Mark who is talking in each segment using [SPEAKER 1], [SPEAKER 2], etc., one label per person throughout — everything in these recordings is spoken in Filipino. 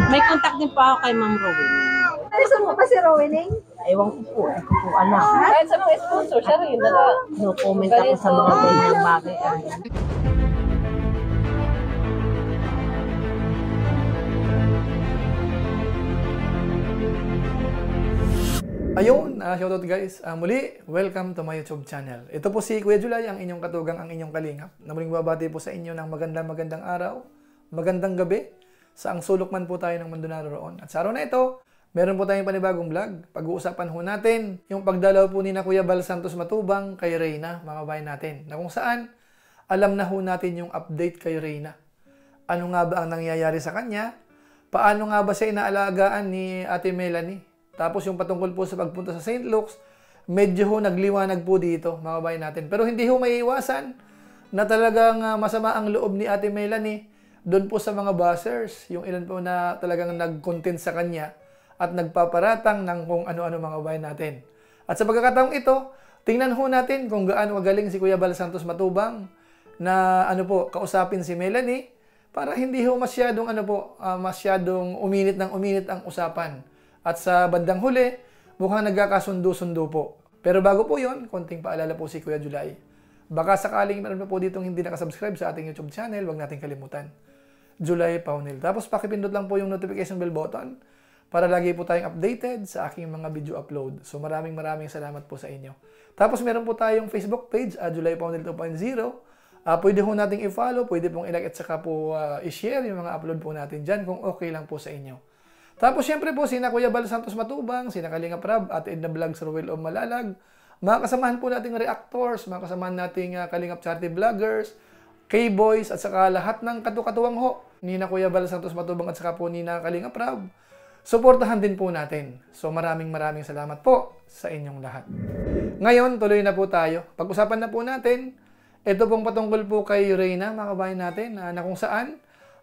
[SPEAKER 1] May contact din pa ako kay Ma'am Rowing.
[SPEAKER 2] Saan mo ba si Rowening?
[SPEAKER 1] Ewan ko po, hindi ko po alam.
[SPEAKER 3] Kahit sa mga sponsor, siya rin.
[SPEAKER 1] No comment ako sa mga ganyang bagay.
[SPEAKER 4] Ayun, shoutout guys. Muli, welcome to my YouTube channel. Ito po si Kuya Julay, ang inyong katugang, ang inyong kalingap. Na muling babati po sa inyo ng magandang araw, magandang gabi, sa ang sulok man po tayo ng mundo naroon. At sa araw na ito, meron po tayong panibagong vlog. Pag-uusapan ho natin yung pagdalaw po ni na Kuya Bal Santos Matubang kay Reyna, mga kabayan natin. Na kung saan, alam na ho natin yung update kay Reyna. Ano nga ba ang nangyayari sa kanya? Paano nga ba siya inaalagaan ni Ate Melanie? Tapos yung patungkol po sa pagpunta sa St. Luke's, medyo ho nagliwanag po dito, mga kabayan natin. Pero hindi ho maiiwasan na talagang masama ang loob ni Ate Melanie doon po sa mga buzzers, yung ilan po na talagang nag-content sa kanya at nagpaparatang ng kung ano-ano, mga kabayan natin. At sa pagkakataong ito, tingnan ho natin kung gaano magaling si Kuya Bal Santos Matubang na kausapin si Melanie para hindi ho masyadong masyadong uminit ang usapan. At sa bandang huli, mukhang nagkakasundo-sundo po. Pero bago po yun, konting paalala po si Kuya Julay. Baka sakaling meron pa po ditong hindi nakasubscribe sa ating YouTube channel, huwag nating kalimutan. Julay Paunil. Tapos pakipindot lang po yung notification bell button para lagi po tayong updated sa aking mga video upload. So maraming salamat po sa inyo. Tapos meron po tayong Facebook page, Julay Paunil 2.0. Pwede po nating i-follow, pwede pong i-like at saka po i-share yung mga upload po natin dyan kung okay lang po sa inyo. Tapos syempre po, sina Kuya Bal Santos Matubang, sina Kalingap Rab, at Edna Vlogs Ruel o Malalag, mga kasamahan po nating reactors, mga kasamahan nating Kalingap Charity Vloggers, K-Boys, at saka lahat ng katukatuwang ho, ni na Kuya Bal Santos Matubang at saka po ni na Kalingap Rab, suportahan din po natin. So maraming salamat po sa inyong lahat. Ngayon, tuloy na po tayo. Pag-usapan na po natin, ito pong patungkol po kay Reyna, mga kabayan natin, na kung saan,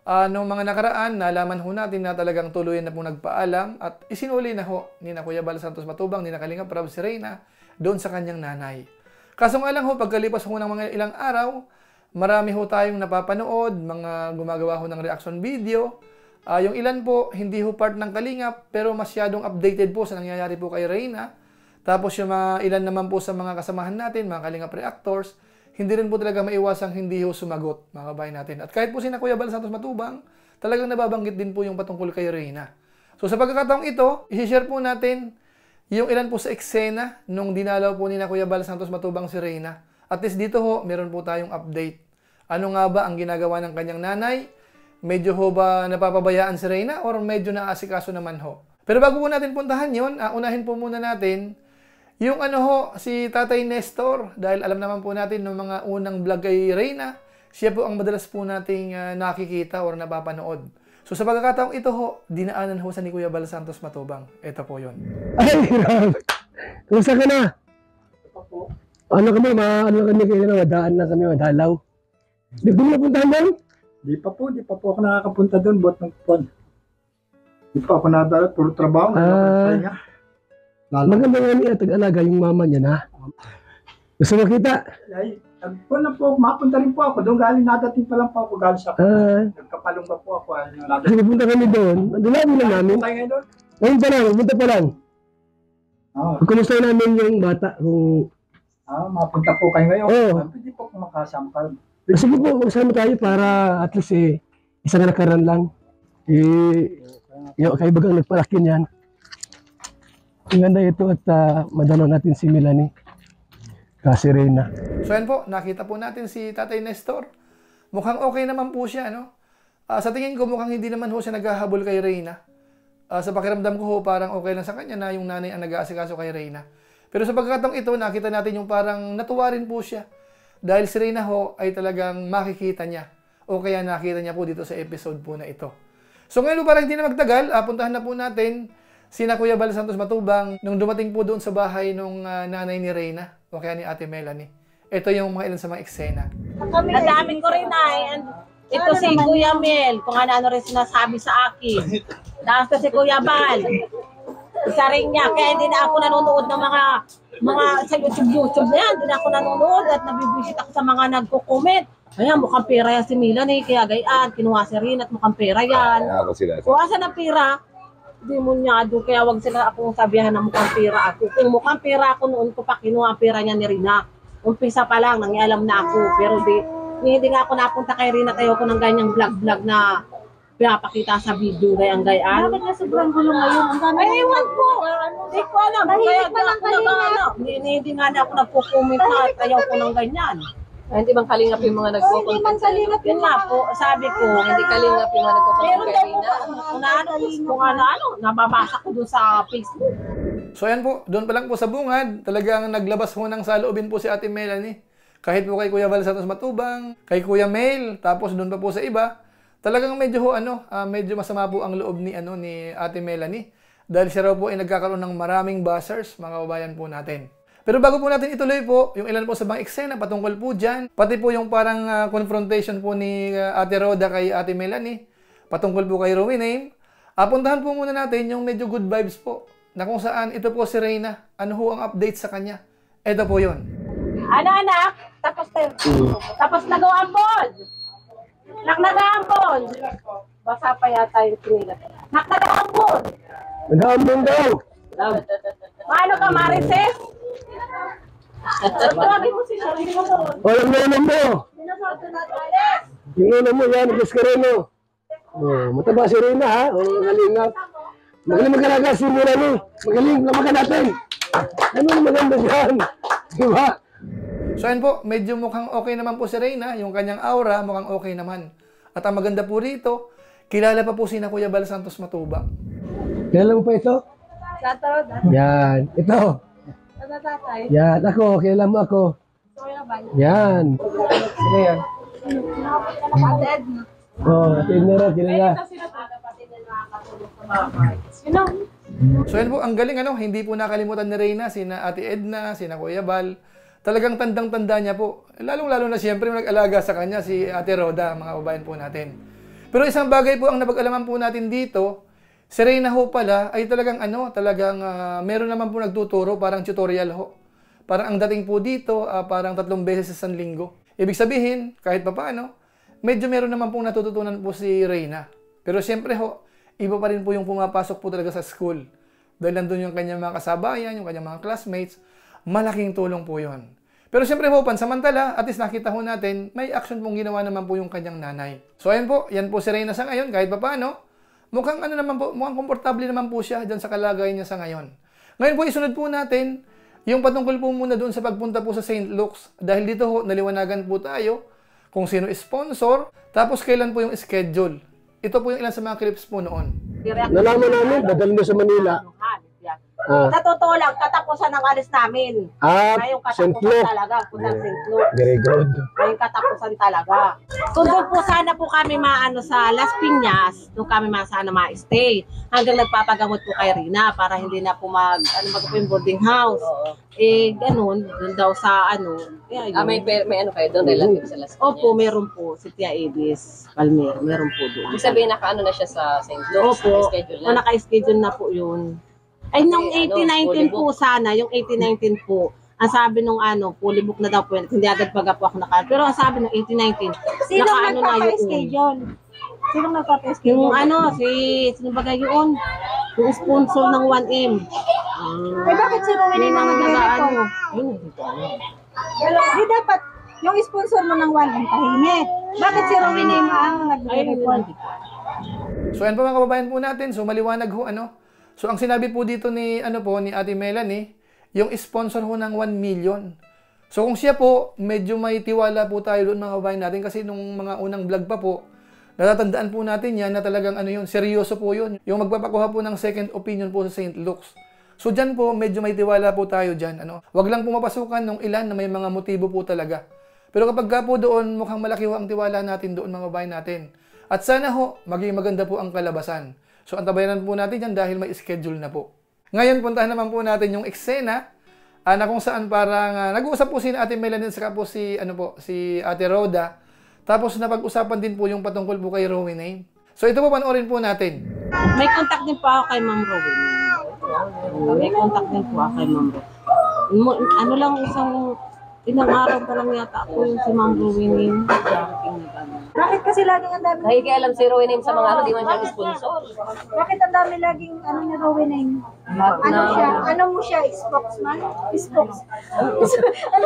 [SPEAKER 4] noong mga nakaraan, nalaman ho natin na talagang tuluyan na po nagpaalam at isinuli na ho ni na Kuya Bal Santos Matubang, ni na Kalingap Rab si Reyna doon sa kanyang nanay. Kaso nga lang ho, pagkalipas ho ng mga ilang araw, marami ho tayong napapanood, mga gumagawa ho ng reaction video. Yung ilan po, hindi ho part ng Kalingap, pero masyadong updated po sa nangyayari po kay Reyna. Tapos yung mga ilan naman po sa mga kasamahan natin, mga Kalingap reactors, hindi rin po talaga maiwasang hindi ho sumagot, mga kabayan natin. At kahit po sina Kuya Bal Santos Matubang, talagang nababanggit din po yung patungkol kay Reyna. So sa pagkakataong ito, i-share po natin yung ilan po sa eksena nung dinalaw po ni na Kuya Bal Santos Matubang si Reyna. At least dito ho, meron po tayong update. Ano nga ba ang ginagawa ng kanyang nanay? Medyo ho ba napapabayaan si Reyna or medyo naasikaso naman ho? Pero bago po natin puntahan yun, unahin po muna natin yung si Tatay Nestor, dahil alam naman po natin ng mga unang vlog kay Reyna, siya po ang madalas po nating nakikita or napapanood. So sa pagkakataong ito ho, dinaanan ho sa ni Kuya Bal Santos Matubang. Ito po yun.
[SPEAKER 5] Ay, kumusta ka na? Ano kami, madaan na kami, madalaw. Di ba napuntahan doon?
[SPEAKER 6] Di pa po ako nakakapunta doon, buat ng puwan. Di pa ako nadala, puro trabaho.
[SPEAKER 5] Maganda nga niya, tag-alaga yung mama niya na. Gusto makita?
[SPEAKER 6] Ay, mapunta rin po ako. Doon galing nadating pa lang po ako galing sa nagkapalong pa po ako.
[SPEAKER 5] Pupunta kami doon. Dulamin lang namin.
[SPEAKER 6] Tayo ngayon doon?
[SPEAKER 5] Ngayon pa lang, pupunta pa lang. Kumusta namin yung bata kung...
[SPEAKER 6] mapunta po kayo ngayon. Pwede po kung makasama ka.
[SPEAKER 5] Sige po, usama tayo para at least isang nakaran lang. Kayo bagang nagpalaki niyan. Ang ganda ito at madalaw natin si Melanie. Kasi Reyna.
[SPEAKER 4] So yan po, nakita po natin si Tatay Nestor. Mukhang okay naman po siya, no? Sa tingin ko, mukhang hindi naman ho siya naghahabol kay Reyna. Sa pakiramdam ko ho, parang okay lang sa kanya na yung nanay ang nag-aasikaso kay Reyna. Pero sa pagkakataong ito, nakita natin yung parang natuwa rin po siya. Dahil si Reyna ho ay talagang makikita niya. O kaya nakita niya po dito sa episode po na ito. So ngayon parang hindi na magtagal, puntahan na po natin sina Kuya Bal Santos Matubang nung dumating po doon sa bahay nung nanay ni Reyna o kaya ni Ate Melanie. Ito yung mga ilan sa mga eksena.
[SPEAKER 1] Nadaming ko rin ay. Ito si Kuya Mel, kung ano rin sinasabi sa akin. Tapos si Kuya Bal. Isa rin niya, kaya hindi na ako nanonood ng mga sa YouTube na yan. Hindi na ako nanonood at nabibisit ako sa mga nagko-comment. Ayan, mukhang pera yan si Milan eh. Kaya gayaan, kinuha si Rina at mukhang pera yan.
[SPEAKER 7] Ako sila.
[SPEAKER 1] Kuha siya ng pera. Demonyado, kaya wag sila akong sabihan na mukhang pera ako. Kung mukhang pera ako noon ko pa kinuha ang pera niya ni Rina. Umpisa pa lang, nangialam na ako. Pero hindi nga ako napunta kay Rina tayo ko ng ganyang vlog na pinapakita sa video gayang gayaan.
[SPEAKER 2] Bakit nga sobrang gulo ngayon? Ang dami.
[SPEAKER 1] Ay, ewan ko. Hindi ko alam. Kaya
[SPEAKER 2] Mahilig pa lang
[SPEAKER 1] ako nag-ano. Hindi nga na ako nagpo-comment na tayaw ko ng ganyan.
[SPEAKER 3] Ay, hindi bang kalingap yung mga
[SPEAKER 2] Hindi
[SPEAKER 3] nagko-content
[SPEAKER 2] man
[SPEAKER 3] sa'yo?
[SPEAKER 2] kalingap
[SPEAKER 1] Yun nga po, sabi ko.
[SPEAKER 3] Hindi kalingap yung mga nagko-content
[SPEAKER 1] Meron
[SPEAKER 3] kay
[SPEAKER 1] daw
[SPEAKER 3] Rina.
[SPEAKER 1] kung ano, nababasa ko doon sa Facebook.
[SPEAKER 4] So ayan po, doon pa lang po sa bungad, talagang naglabas ho ng saloobin po si Ate Melanie. Kahit po kay Kuya Val Santos Matubang, kay Kuya Mel, tapos doon pa po sa iba, talagang medyo ho medyo masama po ang loob ni ni Ate Melanie dahil siya raw po ay nagkakaroon ng maraming buzzers, mga kababayan po natin. Pero bago po natin ituloy po, yung ilan po sa mga eksena patungkol po dyan, pati po yung parang confrontation po ni Ate Roda kay Ate Melanie, patungkol po kay Rowena, puntahan po muna natin yung medyo good vibes po, na kung saan ito po si Reyna, ano ho ang update sa kanya. Ito po yun.
[SPEAKER 1] Ano anak? Tapos nag-aambon. Nag-aambon. Basa pa yata yung pinila. Nag-aambon.
[SPEAKER 5] Nag-aambon daw.
[SPEAKER 1] Paano ka, Marices? Tawagin mo si Sharina mo.
[SPEAKER 5] Walang naman mo.
[SPEAKER 1] Sinasabi na Alex.
[SPEAKER 5] Yung ulo mo yan, Gascareno. Oh, mataba si Rina ha. Oh, kalingap. Magaling mag-alaga si Melanie. Magaling, lamakan natin. Ano ang maganda dyan? Diba?
[SPEAKER 4] So ayun po, medyo mukhang okay naman po si Reyna, yung kanyang aura mukhang okay naman. At ang maganda po rito, kilala pa po si Kuya Val Santos Matubang.
[SPEAKER 5] Kailan mo pa ito?
[SPEAKER 2] Sa tarod,
[SPEAKER 5] Yan. Ito.
[SPEAKER 2] sa tatay.
[SPEAKER 5] Yan. Ako. Kailan mo ako? Yan. Ano yan?
[SPEAKER 2] Kapatid.
[SPEAKER 5] Oh, atin na rin. Kilala.
[SPEAKER 4] So yan po, ang galing hindi po nakalimutan ni Reyna, sina Ate Edna, sina Kuya Val. Talagang tandang-tanda niya po. Lalong-lalo na siyempre nag-alaga sa kanya si Ate Roda, mga kababayan po natin. Pero isang bagay po ang napag-alaman po natin dito, si Reyna ho pala ay talagang meron naman po nagtuturo, parang tutorial ho. Parang ang dating po dito, parang 3 beses sa linggo. Ibig sabihin, kahit pa paano, medyo meron naman pong natututunan po si Reyna. Pero siyempre ho, iba pa rin po yung pumapasok po talaga sa school. Dahil nandun yung kanyang mga kasabayan, yung kanyang mga classmates, malaking tulong po yon. Pero siyempre po, pansamantala, at least nakita ho natin, may action pong ginawa naman po yung kanyang nanay. So ayan po, yan po si Reyna sa ngayon, kahit pa paano, mukhang mukhang komportable naman po siya dyan sa kalagayan niya sa ngayon. Ngayon po, isunod po natin, yung patungkol po muna doon sa pagpunta po sa St. Luke's. Dahil dito ho, naliwanagan po tayo kung sino sponsor, tapos kailan po yung schedule. Ito po yung ilan sa mga clips po noon.
[SPEAKER 5] Nalaman namin, dadalhin mo sa Manila.
[SPEAKER 1] Sa totoo lang, katapusan ng alis namin. Ngayong
[SPEAKER 5] St.
[SPEAKER 1] katapusan
[SPEAKER 5] Luke.
[SPEAKER 1] talaga, punta St. Luke.
[SPEAKER 5] Very good.
[SPEAKER 1] Ngayong katapusan talaga. Kung doon po sana po kami maano sa Las Piñas, doon kami sana ma-stay. Hanggang nagpapagamot po kay Rina para hindi na po mag po yung boarding house. Ganun, doon daw sa
[SPEAKER 3] May ano kayo doon, relative sa Las Piñas?
[SPEAKER 1] Opo, meron po. Si Tia Edis Palmer, meron po doon.
[SPEAKER 3] Ibig sabihin, nakaano na siya sa St. Luke's?
[SPEAKER 1] Opo,
[SPEAKER 3] Schedule
[SPEAKER 1] kung
[SPEAKER 3] na.
[SPEAKER 1] naka-schedule na po yun. Ay, nung 18-19 po sana, yung 18-19 po, ang sabi nung fully book na daw po yun. Hindi agad baga po ako Pero ang sabi nung 18-19,
[SPEAKER 2] Sino
[SPEAKER 1] naka-ano na yun.
[SPEAKER 2] nagpapa-schedule? Sino nagpapa-schedule?
[SPEAKER 1] Yung sino baga yun? Yung sponsor ng 1M.
[SPEAKER 2] Ay, bakit si Rowena yung nagre-report?
[SPEAKER 1] Yun, hindi ko alam.
[SPEAKER 2] Di dapat, yung sponsor mo ng 1M tahimik. Bakit si Rowena yung nagre-report?
[SPEAKER 4] So yan po mga kababayan po natin, so maliwanag ho So ang sinabi po dito ni ni Ate Melanie, yung sponsor ho ng 1 million. So kung siya po, medyo may tiwala po tayo doon mga kababayan natin kasi nung mga unang vlog pa po, natatandaan po natin yan na talagang seryoso po yun. Yung magpapakuha po ng second opinion po sa St. Luke's. So dyan po, medyo may tiwala po tayo dyan. Wag lang po mapasukan ng ilan na may mga motibo po talaga. Pero kapag ka po doon, mukhang malaki ho ang tiwala natin doon mga kababayan natin. At sana ho, maging maganda po ang kalabasan. So, antabayanan po natin yan dahil may schedule na po. Ngayon, puntahan naman po natin yung eksena na kung saan parang nag-uusap po si Ate Melanie saka po si Ate Roda. Tapos napag-usapan din po yung patungkol po kay Rowena. So, ito po panoorin po natin.
[SPEAKER 1] May contact din po ako kay Ma'am Rowena. May contact din po ako kay Ma'am Rowena. Ilang araw pa lang yata ako yung si Mang Ruwinin.
[SPEAKER 2] Bakit kasi laging ang dami?
[SPEAKER 3] Nakikialam si Rowena sa mga ano, di man siya sponsor.
[SPEAKER 2] Bakit ang dami laging ano ni Rowena? Ano siya? Ano mo siya? Spokesman? Ano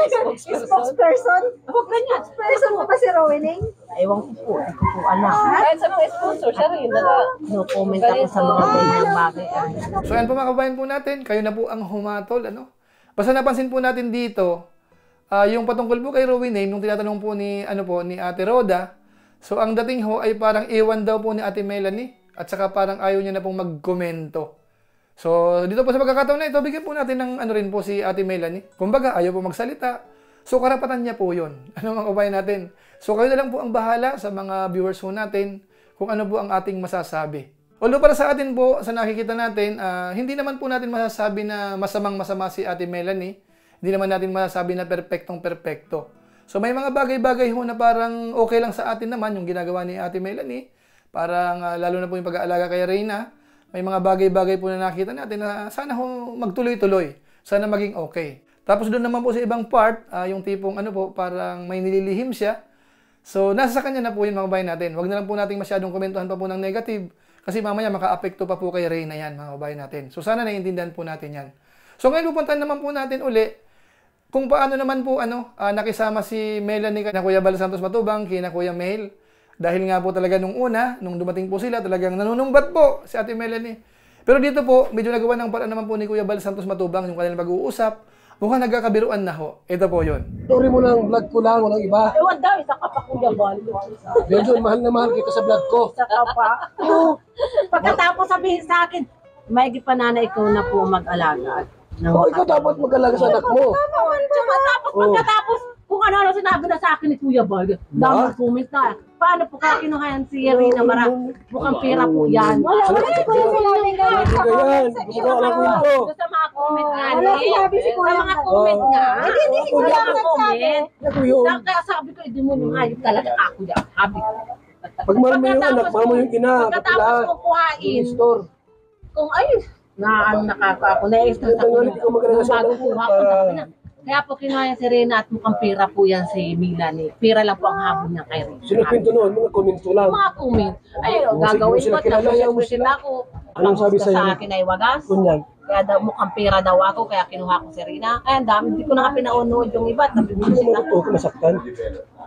[SPEAKER 2] siya? Spokesperson?
[SPEAKER 1] Huwag ganyan.
[SPEAKER 2] Spokesperson mo ba si Rowena?
[SPEAKER 1] Ewan ko po. Hindi ko po alam.
[SPEAKER 3] Kahit sa mga sponsor, siya rin.
[SPEAKER 1] No comment ako sa mga ganyang bagay.
[SPEAKER 4] So yan po mga kabayan po natin, kayo na po ang humatol, ano? Basta napansin po natin dito, yung patungkol po kay Rowena, nung tinatanong po ni, ni Ate Roda, so ang dating ho ay parang iwan daw po ni Ate Melanie, at saka parang ayaw niya na pong magkomento. So dito po sa pagkakataon na ito, bigyan po natin ng rin po si Ate Melanie. Kumbaga, ayaw po magsalita. So karapatan niya po yun. Ano mga kabayan natin? So kayo na lang po ang bahala sa mga viewers po natin kung ano po ang ating masasabi. Although para sa atin po, sa nakikita natin, hindi naman po natin masasabi na masamang-masama si Ate Melanie. Hindi naman natin masasabi na perpektong-perpekto. So may mga bagay-bagay ho na parang okay lang sa atin naman yung ginagawa ni Ate Melanie. Parang lalo na po yung pag-aalaga kay Reyna. May mga bagay-bagay po na nakita natin na sana ho magtuloy-tuloy. Sana maging okay. Tapos doon naman po sa ibang part, yung tipong parang may nililihim siya. So nasa sa kanya na po yun mga kabayan natin. Huwag na lang po natin masyadong komentuhan pa po ng negative. Kasi mamaya maka-apekto pa po kay Reyna yan mga kabayan natin. So sana naiintindihan po natin yan. So ngayon pupuntahan naman po natin uli kung paano naman po nakisama si Melanie na Kuya Bal Santos Matubang kina Kuya Mel. Dahil nga po talaga nung dumating po sila, talagang nanunumbat po si Ate Melanie. Pero dito po, medyo nagawa ng paraan naman po ni Kuya Bal Santos Matubang yung kanilang pag-uusap. Mukhang nagkakabiruan na ho. Ito po yun.
[SPEAKER 5] Story mo lang, vlog ko lang, walang iba.
[SPEAKER 1] Ewan daw, isa ka pa Kuya Bal.
[SPEAKER 5] Medyo mahal na mahal kita sa vlog ko.
[SPEAKER 1] Isa ka pa. Pagkatapos sabihin sa akin, may panana ikaw na po mag-alaga.
[SPEAKER 5] Ikaw dapat mag-alaga sa anak mo.
[SPEAKER 1] Pagkatapos, kung ano sinabi na sa akin ni Kuya Bal, daming comment na. Paano po kaya kinuhayan si Reyna Mara? Mukhang pera po yan.
[SPEAKER 2] Wala si Kuya sinabing ganyan.
[SPEAKER 5] Ganyan, gusto ko alam ko ito.
[SPEAKER 1] Sa mga comment nga.
[SPEAKER 2] Wala sinabi si
[SPEAKER 1] Sa
[SPEAKER 2] Kuya.
[SPEAKER 1] mga comment nga.
[SPEAKER 2] Hindi si Kuya
[SPEAKER 1] Mga comment.
[SPEAKER 5] Ako yun.
[SPEAKER 1] Kaya sabi ko, hindi mo yung hayop talaga ako yan. Sabi ko.
[SPEAKER 5] Pag mahal mo yung anak, mahal mo yung ina.
[SPEAKER 1] Pagkatapos ko kuhain,
[SPEAKER 5] Store.
[SPEAKER 1] kung nakaka ako, na-extra sa
[SPEAKER 5] Hindi ko mag-alaga sa anak ko para...
[SPEAKER 1] Kaya po kinuha si Reyna at mukhang pera po yan si Melanie. Pera lang po ang habol niya kay Reyna.
[SPEAKER 5] Sino pinto noon? Mga komento lang.
[SPEAKER 1] Mga comment. Ay, gagawin ko at nag-present ako.
[SPEAKER 5] Anong sabi
[SPEAKER 1] Sa
[SPEAKER 5] sa'yo?
[SPEAKER 1] akin ay wagas.
[SPEAKER 5] Kunyan.
[SPEAKER 1] Kaya daw mukhang pera daw ako, kaya kinuha ko si Reyna. Ay, ang dami. Hindi ko na nga pinaunood yung iba at
[SPEAKER 5] Hindi
[SPEAKER 1] nabibisit
[SPEAKER 5] naman
[SPEAKER 1] ako.
[SPEAKER 5] ito, masaktan.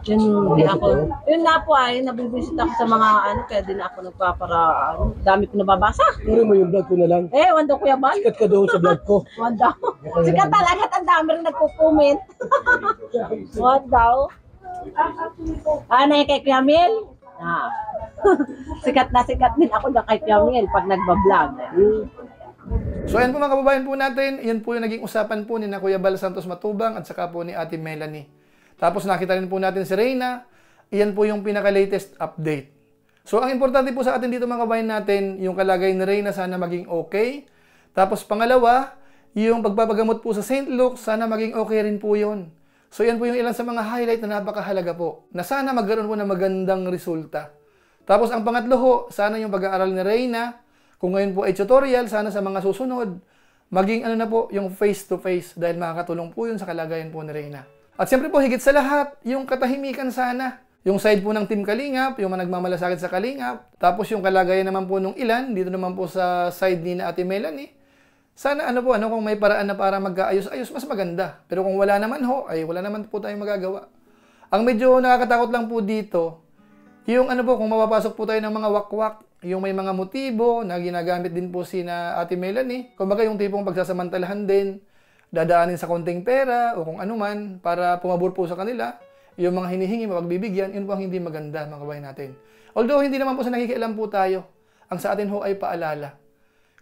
[SPEAKER 1] Yun, kaya ako. Yun na po ay, nabibisit ako sa mga kaya din ako nagpapara, dami ko nababasa.
[SPEAKER 5] Pero mo yung vlog ko na lang.
[SPEAKER 1] Wanda Kuya Bal.
[SPEAKER 5] Sikat ka doon sa vlog ko.
[SPEAKER 1] Wanda. Sikat talaga at ang dami rin nagko-comment. Wanda. Ano yung kay Kuya Mel? Sikat din ako na kay Kuya Mel pag nagbablog.
[SPEAKER 4] So ayan po mga kababayan po natin, yan po yung naging usapan po ni na Kuya Bal Santos Matubang at saka po ni Ate Melanie. Tapos nakita rin po natin si Reyna, iyan po yung pinaka-latest update. So ang importante po sa atin dito mga kababayan natin, yung kalagayan ni Reyna sana maging okay. Tapos pangalawa, yung pagpapagamot po sa St. Luke, sana maging okay rin po yun. So yan po yung ilan sa mga highlight na napakahalaga po, na sana magkaroon po ng magandang resulta. Tapos ang pangatlo ho, sana yung pag-aaral ni Reyna, kung ngayon po ay tutorial, sana sa mga susunod, maging yung face-to-face dahil makakatulong po yun sa kalagayan po ni Reyna. At siyempre po, higit sa lahat, yung katahimikan sana. Yung side po ng Team Kalingap, yung mga nagmamalasakit sa Kalingap, tapos yung kalagayan naman po nung ilan, dito naman po sa side ni na Ate Melanie. Sana kung may paraan na para mag-aayos-ayos, mas maganda. Pero kung wala naman ho, ay wala naman po tayong magagawa. Ang medyo nakakatakot lang po dito, yung kung mapapasok po tayo ng mga wakwak, yung may mga motibo na ginagamit din po si na Ate Melanie. Kumbaga yung tipong pagsasamantalahan din, dadaanin sa konting pera o kung ano man para pumabor po sa kanila. Yung mga hinihingi, mapagbibigyan, yun po ang hindi maganda mga kabayan natin. Although hindi naman po sa nakikialam po tayo, ang sa atin ho ay paalala.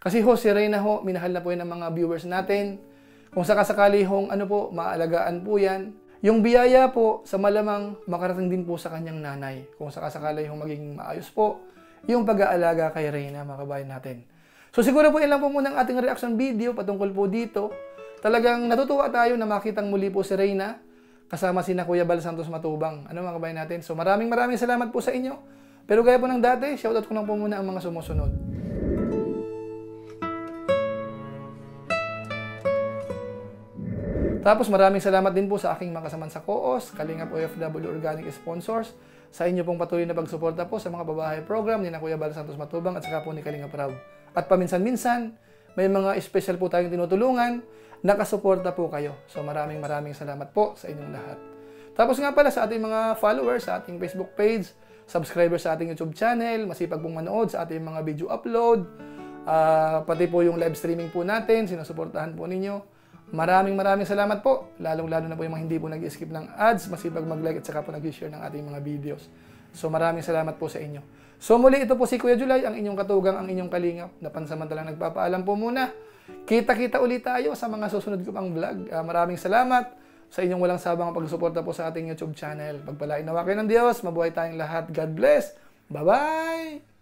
[SPEAKER 4] Kasi si Reyna minahal na po yan ng mga viewers natin. Kung sakasakali maalagaan po yan. Yung biyaya po, sa malamang makarating din po sa kanyang nanay. Kung sakasakali maging maayos po, yung pag-aalaga kay Reyna, mga kabayan natin. So siguro po yan lang po muna ang ating reaction video patungkol po dito. Talagang natutuwa tayo na makitang muli po si Reyna kasama si na Kuya Bal Santos Matubang. Mga kabayan natin. So maraming salamat po sa inyo. Pero gaya po ng dati, shoutout ko lang po muna ang mga sumusunod. Tapos maraming salamat din po sa aking mga kasaman sa Koos, Kalingap OFW Organic Sponsors, sa inyo pong patuloy na pagsuporta po sa mga babahay program ni na Kuya Bal Santos Matubang at saka po ni Kalingap Rob. At paminsan-minsan, may mga special po tayong tinutulungan, nakasuporta po kayo. So maraming salamat po sa inyong lahat. Tapos nga pala sa ating mga followers, sa ating Facebook page, subscribers sa ating YouTube channel, masipag pong manood sa ating mga video upload, pati po yung live streaming po natin, sinusuportahan po ninyo. Maraming salamat po. Lalong-lalo na po yung mga hindi po nag-skip ng ads, masipag mag-like at saka po nag-share ng ating mga videos. So maraming salamat po sa inyo. So muli, ito po si Kuya Julay, ang inyong katugang, ang inyong kalingap, na pansamantalang nagpapaalam po muna. Kita-kita ulit tayo sa mga susunod ko pang vlog. Maraming salamat sa inyong walang sabang pagsusuporta po sa ating YouTube channel. Pagpalain nawa kayo ng Diyos, mabuhay tayong lahat. God bless. Bye-bye!